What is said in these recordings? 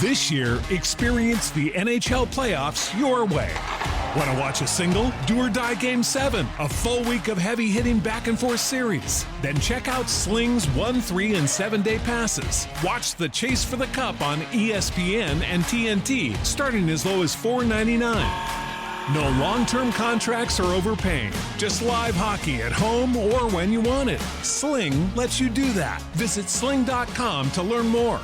This year, experience the NHL playoffs your way. Want to watch a single? Do or die Game 7, a full week of heavy-hitting back-and-forth series. Then check out Sling's 1, 3, and 7-day passes. Watch the Chase for the Cup on ESPN and TNT, starting as low as $4.99. No long-term contracts or overpaying. Just live hockey at home or when you want it. Sling lets you do that. Visit sling.com to learn more.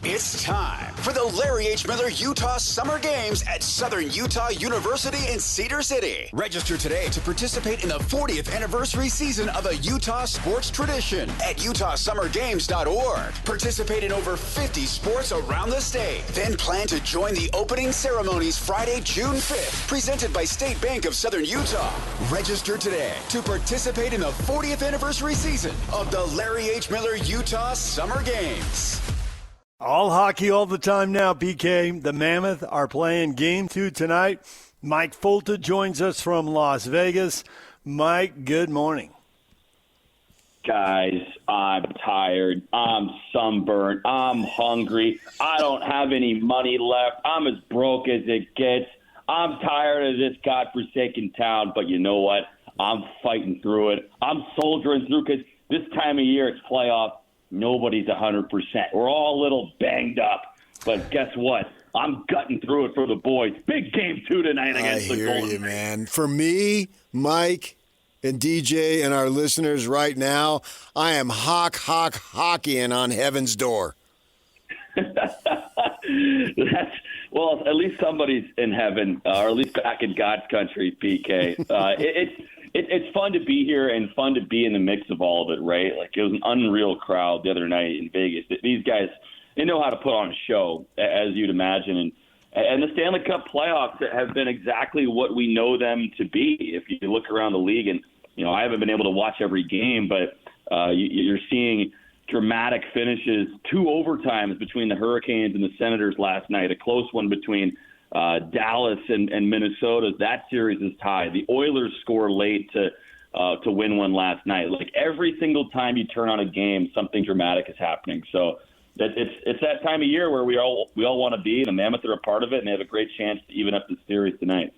It's time for the Larry H. Miller Utah Summer Games at Southern Utah University in Cedar City. Register today to participate in the 40th anniversary season of a Utah sports tradition at utahsummergames.org. Participate in over 50 sports around the state. Then plan to join the opening ceremonies Friday, June 5th, presented by State Bank of Southern Utah. Register today to participate in the 40th anniversary season of the Larry H. Miller Utah Summer Games. All hockey all the time now, PK. The Mammoth are playing Game 2 tonight. Mike Folta joins us from Las Vegas. Mike, good morning. Guys, I'm tired. I'm sunburned. I'm hungry. I don't have any money left. I'm as broke as it gets. I'm tired of this godforsaken town, but you know what? I'm fighting through it. I'm soldiering through because this time of year it's playoff. Nobody's 100%. We're all a little banged up. But guess what? I'm gutting through it for the boys. Big Game 2 tonight against the Golden Knights. I hear you, man. For me, Mike, and DJ and our listeners right now, I am hockeying on heaven's door. Well, at least somebody's in heaven, or at least back in God's country, PK. It's fun to be here and fun to be in the mix of all of it, right? Like, it was an unreal crowd the other night in Vegas. These guys, they know how to put on a show, as you'd imagine. And the Stanley Cup playoffs have been exactly what we know them to be. If you look around the league, and, you know, I haven't been able to watch every game, but you're seeing dramatic finishes, 2 overtimes between the Hurricanes and the Senators last night, a close one between Dallas and Minnesota. That series is tied. The Oilers score late to win one last night. Like, every single time you turn on a game, something dramatic is happening. So it's that time of year where we all want to be. The Mammoth are a part of it, and they have a great chance to even up the series tonight.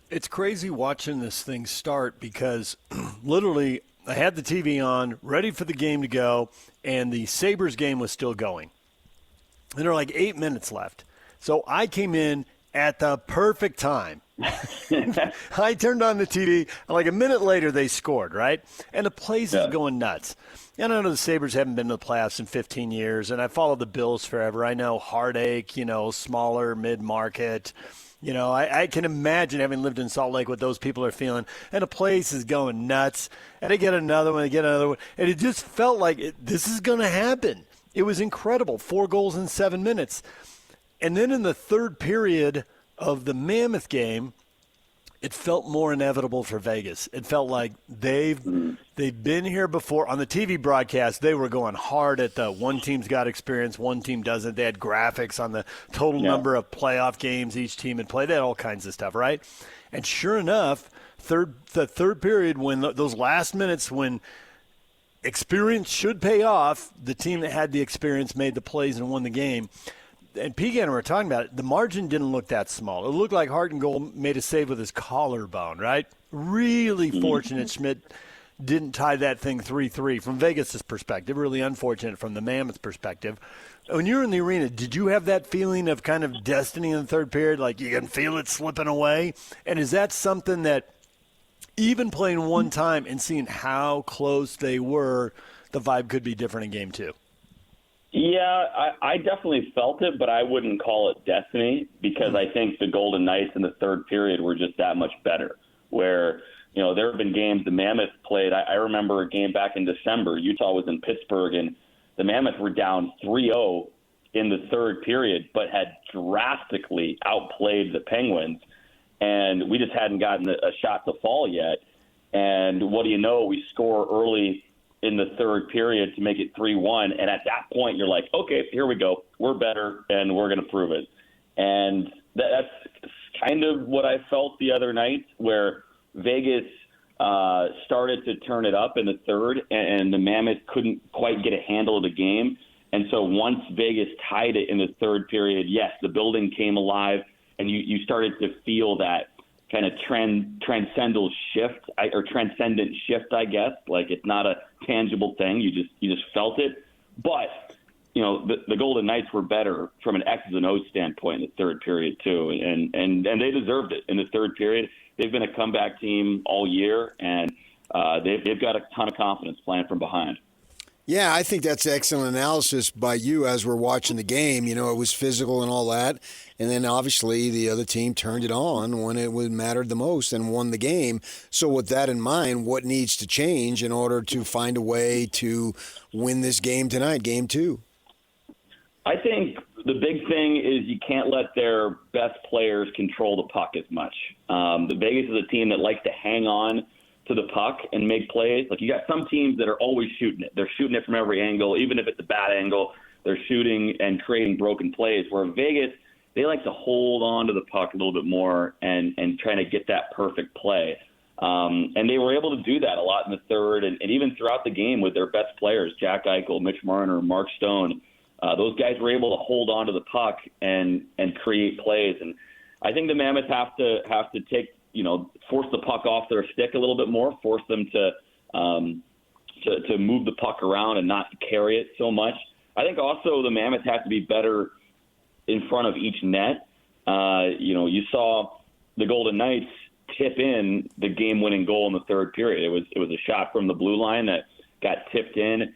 It's crazy watching this thing start because literally I had the TV on, ready for the game to go, and the Sabres game was still going. And there were like 8 minutes left. So I came in at the perfect time. I turned on the TV, and like a minute later they scored, right? And the place is going nuts. And I know the Sabres haven't been to the playoffs in 15 years, and I followed the Bills forever. I know heartache, smaller, mid-market. I can imagine having lived in Salt Lake what those people are feeling. And the place is going nuts. And they get another one, And it just felt like this is going to happen. It was incredible. 4 goals in 7 minutes. And then in the third period of the Mammoth game, it felt more inevitable for Vegas. It felt like they've been here before. On the TV broadcast, they were going hard at the one team's got experience, one team doesn't. They had graphics on the total number of playoff games each team had played. They had all kinds of stuff, right? And sure enough, the third period, when those last minutes when experience should pay off, the team that had the experience made the plays and won the game. And PK and I were talking about it, the margin didn't look that small. It looked like Hartengold made a save with his collarbone, right? Really fortunate Schmidt didn't tie that thing 3-3 from Vegas' perspective. Really unfortunate from the Mammoth perspective. When you were in the arena, did you have that feeling of kind of destiny in the third period, like you can feel it slipping away? And is that something that even playing one time and seeing how close they were, the vibe could be different in Game 2? Yeah, I definitely felt it, but I wouldn't call it destiny because I think the Golden Knights in the third period were just that much better. Where, there have been games the Mammoth played. I remember a game back in December. Utah was in Pittsburgh, and the Mammoth were down 3-0 in the third period, but had drastically outplayed the Penguins. And we just hadn't gotten a shot to fall yet. And what do you know? We score early in the third period to make it 3-1. And at that point, you're like, okay, here we go. We're better, and we're going to prove it. And that's kind of what I felt the other night, where Vegas started to turn it up in the third, and the Mammoth couldn't quite get a handle of the game. And so once Vegas tied it in the third period, yes, the building came alive, and you started to feel that kind of transcendent shift, I guess. Like, it's not a tangible thing. You just felt it. But, the Golden Knights were better from an X's and O's standpoint in the third period too. And they deserved it in the third period. They've been a comeback team all year, and they've got a ton of confidence playing from behind. Yeah, I think that's excellent analysis by you as we're watching the game. It was physical and all that. And then obviously the other team turned it on when it mattered the most and won the game. So with that in mind, what needs to change in order to find a way to win this game tonight, game 2? I think the big thing is you can't let their best players control the puck as much. The Vegas is a team that likes to hang on to the puck and make plays. Like, you got some teams that are always shooting it. They're shooting it from every angle, even if it's a bad angle. They're shooting and creating broken plays. Where Vegas, they like to hold on to the puck a little bit more and trying to get that perfect play. And they were able to do that a lot in the third and even throughout the game with their best players, Jack Eichel, Mitch Marner, Mark Stone. Those guys were able to hold on to the puck and create plays. And I think the Mammoths have to take, force the puck off their stick a little bit more, force them to move the puck around and not carry it so much. I think also the Mammoths have to be better in front of each net. You saw the Golden Knights tip in the game-winning goal in the third period. It was a shot from the blue line that got tipped in,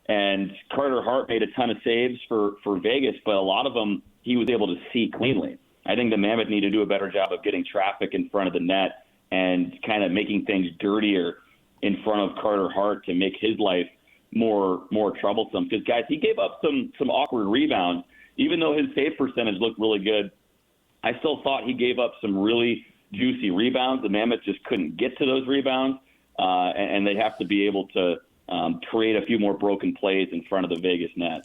and Carter Hart made a ton of saves for Vegas, but a lot of them he was able to see cleanly. I think the Mammoth need to do a better job of getting traffic in front of the net and kind of making things dirtier in front of Carter Hart to make his life more troublesome. Because, guys, he gave up some awkward rebounds. Even though his save percentage looked really good, I still thought he gave up some really juicy rebounds. The Mammoth just couldn't get to those rebounds, and they have to be able to create a few more broken plays in front of the Vegas net.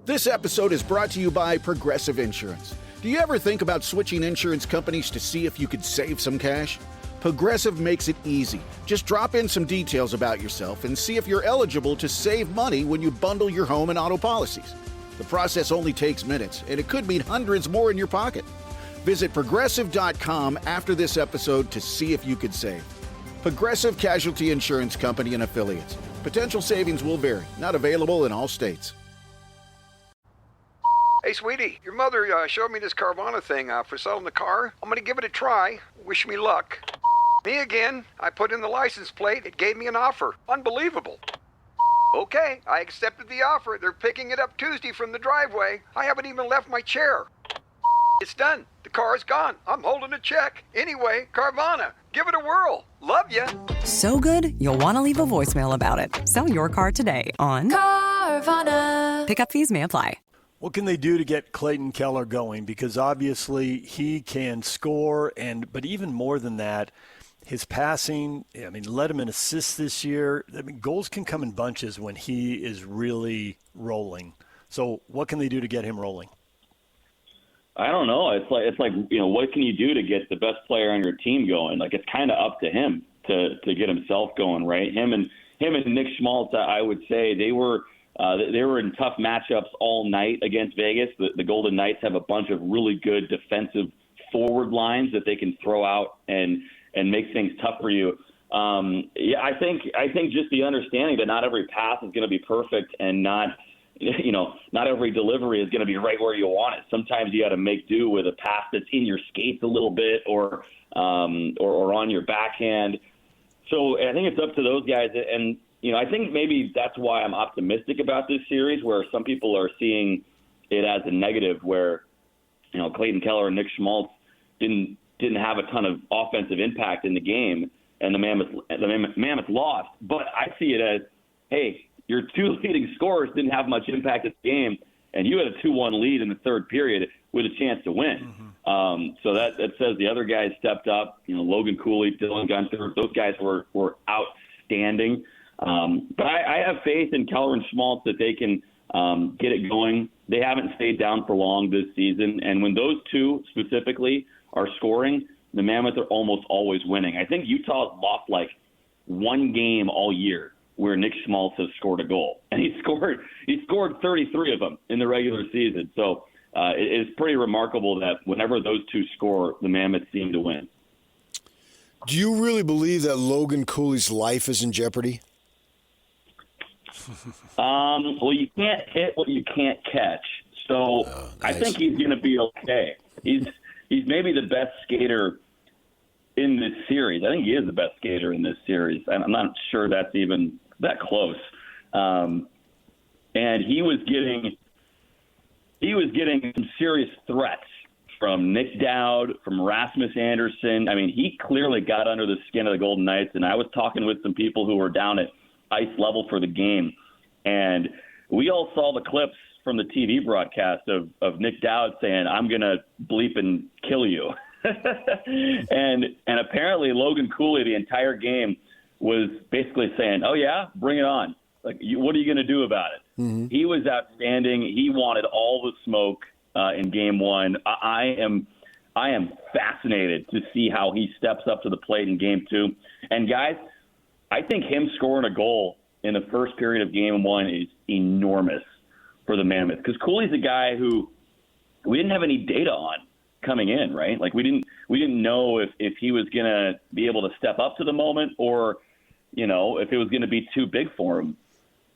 This episode is brought to you by Progressive Insurance. Do you ever think about switching insurance companies to see if you could save some cash? Progressive makes it easy. Just drop in some details about yourself and see if you're eligible to save money when you bundle your home and auto policies. The process only takes minutes, and it could mean hundreds more in your pocket. Visit Progressive.com after this episode to see if you could save. Progressive Casualty Insurance Company and Affiliates. Potential savings will vary. Not available in all states. Hey, sweetie, your mother showed me this Carvana thing for selling the car. I'm going to give it a try. Wish me luck. Me again. I put in the license plate. It gave me an offer. Unbelievable. Okay, I accepted the offer. They're picking it up Tuesday from the driveway. I haven't even left my chair. It's done. The car is gone. I'm holding a check. Anyway, Carvana, give it a whirl. Love ya. So good, you'll want to leave a voicemail about it. Sell your car today on Carvana. Pickup fees may apply. What can they do to get Clayton Keller going? Because obviously he can score, but even more than that, his passing, led him in assists this year. Goals can come in bunches when he is really rolling. So what can they do to get him rolling? I don't know. It's like what can you do to get the best player on your team going? Like, it's kind of up to him to get himself going, right? Him and Nick Schmaltz, I would say they were in tough matchups all night against Vegas. The Golden Knights have a bunch of really good defensive forward lines that they can throw out and make things tough for you. I think just the understanding that not every pass is going to be perfect, and not every delivery is going to be right where you want it. Sometimes you got to make do with a pass that's in your skates a little bit, or on your backhand. So I think it's up to those guys. And I think maybe that's why I'm optimistic about this series, where some people are seeing it as a negative, where Clayton Keller and Nick Schmaltz didn't have a ton of offensive impact in the game, and the Mammoth lost. But I see it as, hey, your two leading scorers didn't have much impact in the game, and you had a 2-1 lead in the third period with a chance to win. Mm-hmm. So that says the other guys stepped up. Logan Cooley, Dylan Gunther, those guys were outstanding. But I have faith in Keller and Schmaltz that they can get it going. They haven't stayed down for long this season, and when those two specifically are scoring, the Mammoths are almost always winning. I think Utah's lost like one game all year where Nick Schmaltz has scored a goal, and he scored 33 of them in the regular season. So it's pretty remarkable that whenever those two score, the Mammoths seem to win. Do you really believe that Logan Cooley's life is in jeopardy? Well, you can't hit what you can't catch. So nice. I think he's going to be okay. He's maybe the best skater in this series. I think he is the best skater in this series. I'm not sure that's even that close. And he was getting some serious threats from Nick Dowd, from Rasmus Anderson. I mean, he clearly got under the skin of the Golden Knights, and I was talking with some people who were down at ice level for the game, and we all saw the clips from the TV broadcast of Nick Dowd saying, "I'm going to bleep and kill you." and apparently Logan Cooley the entire game was basically saying, "Oh yeah, bring it on. Like, what are you going to do about it?" Mm-hmm. He was outstanding. He wanted all the smoke in game one. I am fascinated to see how he steps up to the plate in game two. And guys, I think him scoring a goal in the first period of game one is enormous for the Mammoth, because Cooley's a guy who we didn't have any data on coming in, right? Like we didn't know if he was going to be able to step up to the moment, or, you know, if it was going to be too big for him.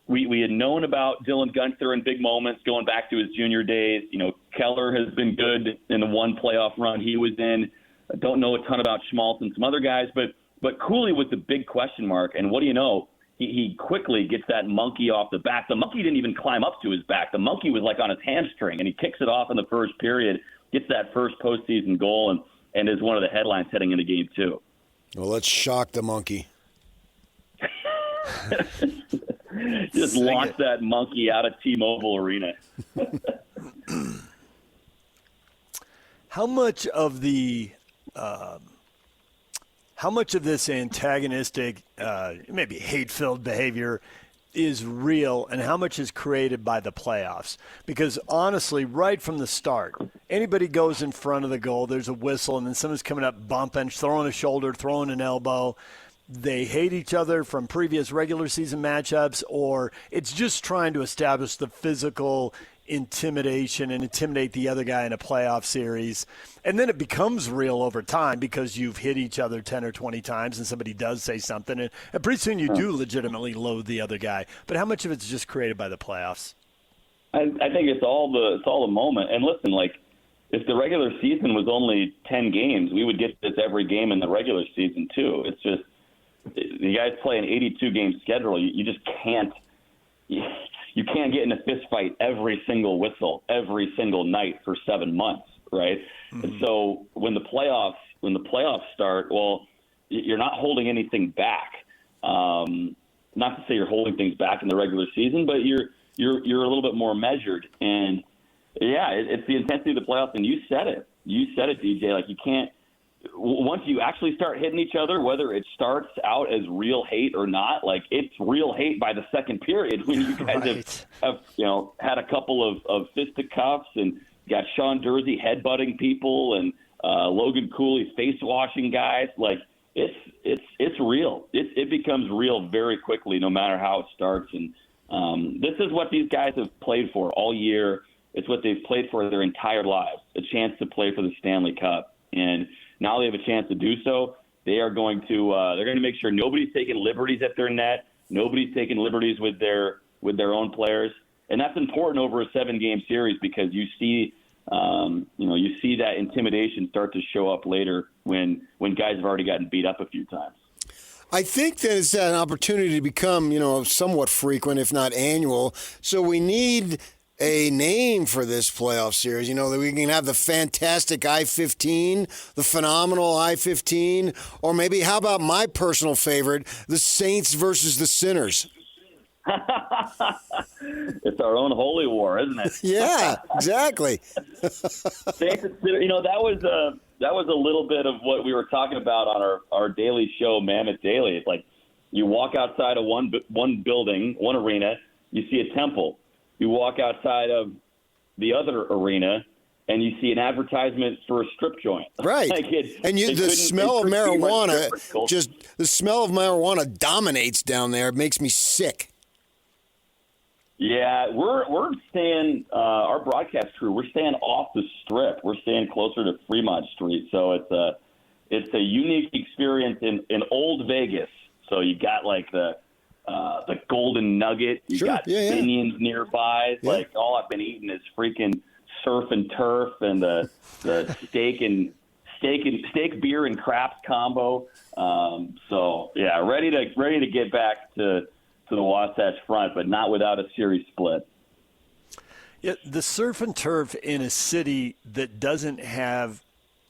We had known about Dylan Guenther in big moments going back to his junior days. You know, Keller has been good in the one playoff run he was in. I don't know a ton about Schmaltz and some other guys, but Cooley was the big question mark. And what do you know? He quickly gets that monkey off the back. The monkey didn't even climb up to his back. The monkey was like on his hamstring, and he kicks it off in the first period, gets that first postseason goal, and is one of the headlines heading into game two. Well, let's shock the monkey. Just launch that monkey out of T-Mobile Arena. How much of this antagonistic, maybe hate-filled behavior is real, and how much is created by the playoffs? Because honestly, right from the start, anybody goes in front of the goal, there's a whistle, and then someone's coming up bumping, throwing a shoulder, throwing an elbow. They hate each other from previous regular season matchups, or it's just trying to establish the physical intimidation and intimidate the other guy in a playoff series. And then it becomes real over time because you've hit each other 10 or 20 times and somebody does say something, and pretty soon you do legitimately loathe the other guy. But how much of it's just created by the playoffs? I think it's all the moment. And listen, like, if the regular season was only 10 games, we would get this every game in the regular season too. It's just, the guys play an 82-game schedule. You just can't. You can't get in a fist fight every single whistle, every single night for 7 months, right? Mm-hmm. And so when the playoffs start, well, you're not holding anything back. Not to say you're holding things back in the regular season, but you're a little bit more measured. And yeah, it's the intensity of the playoffs. And you said it, DJ. Like, you can't. Once you actually start hitting each other, whether it starts out as real hate or not, like, it's real hate by the second period when you guys have had a couple of fisticuffs and got Sean Dursey headbutting people and Logan Cooley face washing guys. Like, it's real. It becomes real very quickly, no matter how it starts. And this is what these guys have played for all year. It's what they've played for their entire lives, a chance to play for the Stanley Cup. And now they have a chance to do so. They are going to they're going to make sure nobody's taking liberties at their net. Nobody's taking liberties with their own players, and that's important over a 7-game series because you see that intimidation start to show up later when guys have already gotten beat up a few times. I think that it's an opportunity to become somewhat frequent, if not annual. So we need a name for this playoff series, that we can have the fantastic I-15, the phenomenal I-15, or maybe how about my personal favorite, the Saints versus the Sinners? It's our own holy war, isn't it? Yeah, exactly. Saints and Sinners, that was a little bit of what we were talking about on our daily show, Mammoth Daily. It's like you walk outside of one building, one arena, you see a temple. You walk outside of the other arena, and you see an advertisement for a strip joint. Right. The smell of marijuana, the smell of marijuana dominates down there. It makes me sick. Yeah, we're staying, our broadcast crew, we're staying off the strip. We're staying closer to Fremont Street. So it's a unique experience in Old Vegas. So you got like the Golden Nugget. You got Minions nearby. Yeah. Like all I've been eating is freaking surf and turf and the steak beer and craps combo. So yeah, ready to get back to the Wasatch Front, but not without a series split. Yeah, the surf and turf in a city that doesn't have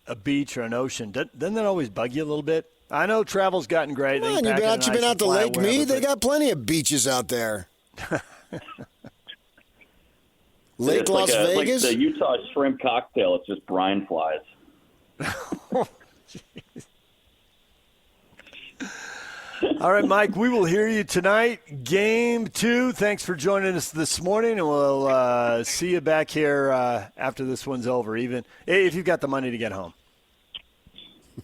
a beach or an ocean, doesn't that always bug you a little bit? I know travel's gotten great. Come on, you've been out to Lake Mead. They got plenty of beaches out there. Lake Las Vegas? Like the Utah shrimp cocktail. It's just brine flies. All right, Mike, we will hear you tonight. Game 2. Thanks for joining us this morning, and we'll see you back here after this one's over, even if you've got the money to get home.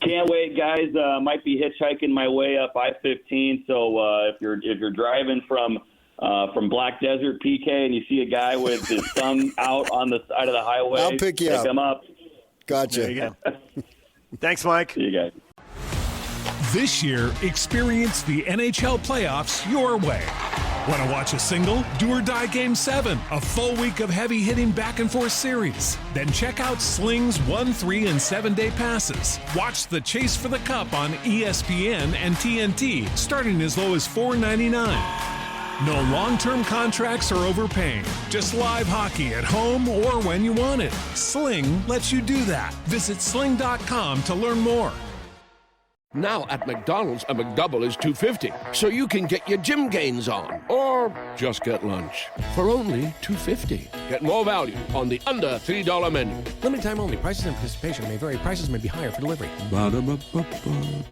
Can't wait, guys. Might be hitchhiking my way up I-15. So if you're driving from Black Desert, PK, and you see a guy with his thumb out on the side of the highway, I'll pick you up. Him up. Gotcha. There you go. Thanks, Mike. See you guys. This year, experience the NHL playoffs your way. Want to watch a single, do or die Game 7, a full week of heavy-hitting back-and-forth series? Then check out Sling's 1, 3, and 7-day passes. Watch the Chase for the Cup on ESPN and TNT, starting as low as $4.99. No long-term contracts or overpaying. Just live hockey at home or when you want it. Sling lets you do that. Visit sling.com to learn more. Now at McDonald's, a McDouble is $2.50, so you can get your gym gains on, or just get lunch for only $2.50. Get more value on the under $3 menu. Limited time only. Prices and participation may vary. Prices may be higher for delivery. Ba-da-ba-ba-ba.